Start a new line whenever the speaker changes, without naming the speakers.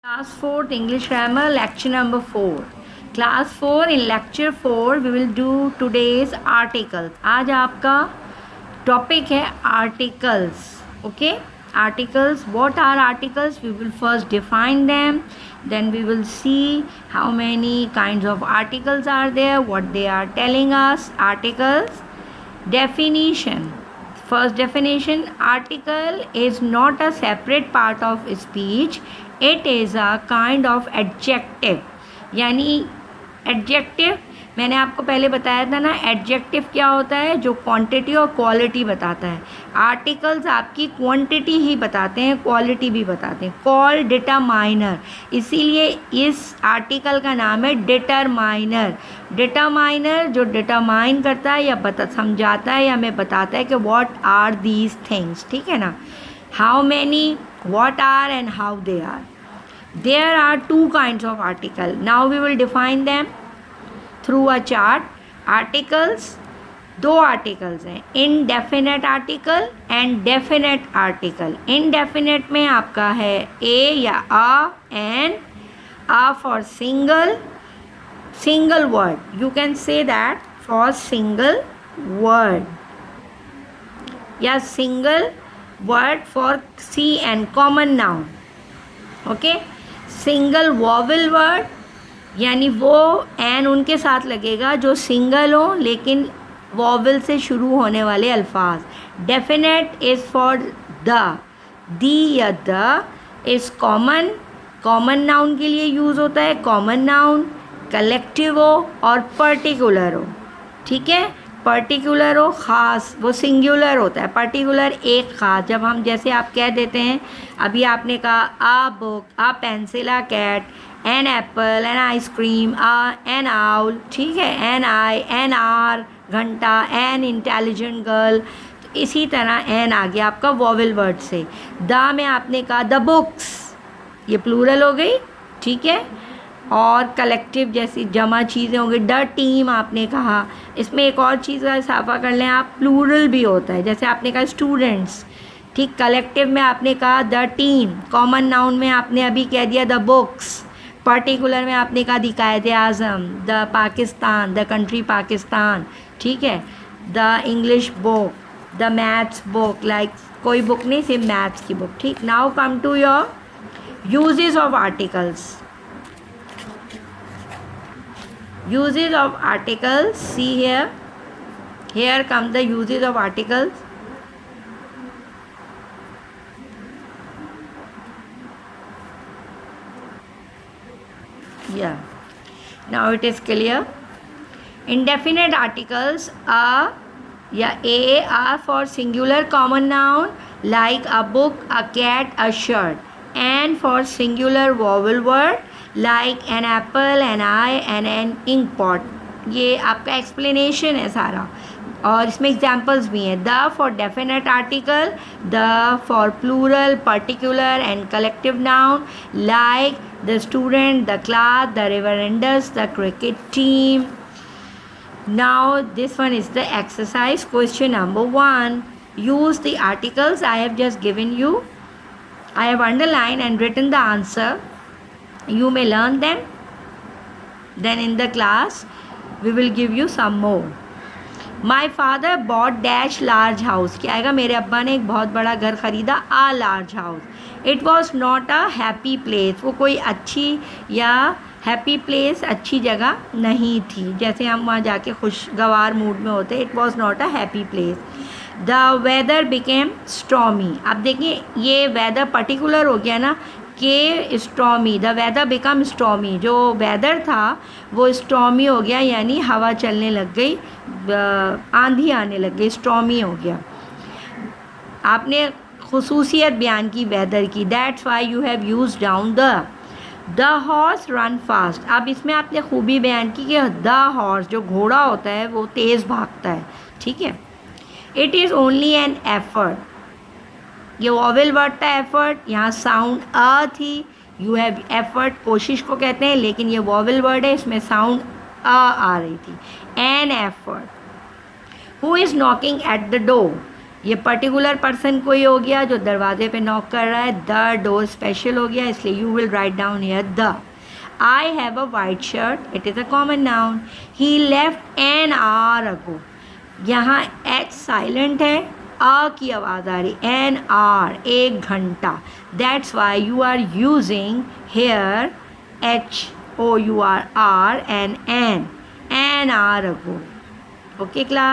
Class 4th English Grammar lecture number 4. Class 4 in lecture 4 we will do today's articles. आज आपका topic है articles. Okay, articles. What are articles? We will first define them. Then we will see how many kinds of articles are there, what they are telling us. Articles. Definition. First definition, article is not a separate part of speech. It is a kind of adjective. यानी adjective मैंने आपको पहले बताया था ना, adjective क्या होता है, जो क्वांटिटी और क्वालिटी बताता है. आर्टिकल्स आपकी क्वांटिटी ही बताते हैं, क्वालिटी भी बताते हैं. कॉल डिटरमाइनर, इसीलिए इस आर्टिकल का नाम है डिटरमाइनर. डिटरमाइनर जो डिटरमाइन करता है या समझाता है या हमें बताता है कि व्हाट आर दीज थिंग्स. ठीक है ना. How many, what are and how they are. There are two kinds of article. Now we will define them through a chart. Articles, दो आर्टिकल्स हैं, indefinite article and definite article. Indefinite में आपका है a या a and a for single word. You can say that for single word. या single word for C and common noun. Okay. Single vowel word यानी वो N उनके साथ लगेगा जो सिंगल हो लेकिन वॉवल से शुरू होने वाले अल्फाज. डेफिनेट इज़ फॉर दी या द इज़ कॉमन नाउन के लिए यूज़ होता है. कॉमन नाउन कलेक्टिव हो और पर्टिकुलर हो. ठीक है. पर्टिकुलर हो, ख़ास, वो सिंगुलर होता है. पर्टिकुलर एक ख़ास. जब हम जैसे आप कह देते हैं, अभी आपने कहा a book, a pencil, a cat, an apple, an ice cream, an owl. ठीक है. एन आई, एन आर घंटा, एन इंटेलिजेंट गर्ल. तो इसी तरह एन आ गया आपका वॉवल वर्ड से. द में आपने कहा द बुक्स, ये प्लूरल हो गई. ठीक है. और कलेक्टिव जैसी जमा चीज़ें होंगी. द टीम आपने कहा. इसमें एक और चीज़ का इजाफा कर लें आप, प्लूरल भी होता है. जैसे आपने कहा स्टूडेंट्स. ठीक. कलेक्टिव में आपने कहा द टीम. कॉमन नाउन में आपने अभी कह दिया द बुक्स. पर्टिकुलर में आपने कहा the Quaid-e Azam, the Pakistan, the country Pakistan. ठीक है. The English book, the maths book, like कोई बुक नहीं, सिर्फ मैथ्स की बुक. ठीक. Now come to your uses of articles. Uses of articles. See here. Here come the uses of articles. Yeah. Now it is clear. Indefinite articles are a are for singular common noun like a book, a cat, a shirt, and for singular vowel word like an apple, an eye, and an ink pot. ये आपका explanation है सारा और इसमें examples भी हैं. The for definite article, the for plural, particular and collective noun like the student, the class, the reverends, the cricket team. Now this one is the exercise. Question number 1. Use the articles I have just given you. I have underlined and written the answer. You may learn them. Then in the class we will give you some more. My father bought dash large house. क्या आएगा? मेरे अब्बा ने एक बहुत बड़ा घर ख़रीदा. A large house. It was not a happy place. वो कोई अच्छी या हैप्पी प्लेस, अच्छी जगह नहीं थी. जैसे हम वहाँ जाके खुशगवार मूड में होते. It was not a happy place. The weather became stormy. अब देखिए ये वेदर पर्टिकुलर हो गया ना कि stormy. The weather become stormy. जो वेदर था वो स्टॉमी हो गया, यानी हवा चलने लग गई, आंधी आने लग गई, स्टॉमी हो गया. आपने खुसूसियत बयान की वेदर की. That's why you have use down the horse run fast. अब इसमें आपने खूबी बयान की कि द हॉर्स जो घोड़ा होता है वो तेज़ भागता है. ठीक है. It is only an effort. ये वॉवल वर्ड था एफर्ट. यहाँ साउंड अ थी. यू हैव एफर्ट कोशिश को कहते हैं, लेकिन ये वॉवल वर्ड है, इसमें साउंड अ आ रही थी. An effort. Who is knocking at the door. ये पर्टिकुलर पर्सन कोई हो गया जो दरवाजे पे नॉक कर रहा है. द डोर स्पेशल हो गया, इसलिए you will write down here the. I have a white shirt. It is a common noun. He left an hour ago. यहाँ H silent है, आ की आवाज़ आ रही. An hour, 1 घंटा. That's why you are using here HOUR and an hour ago. Okay class.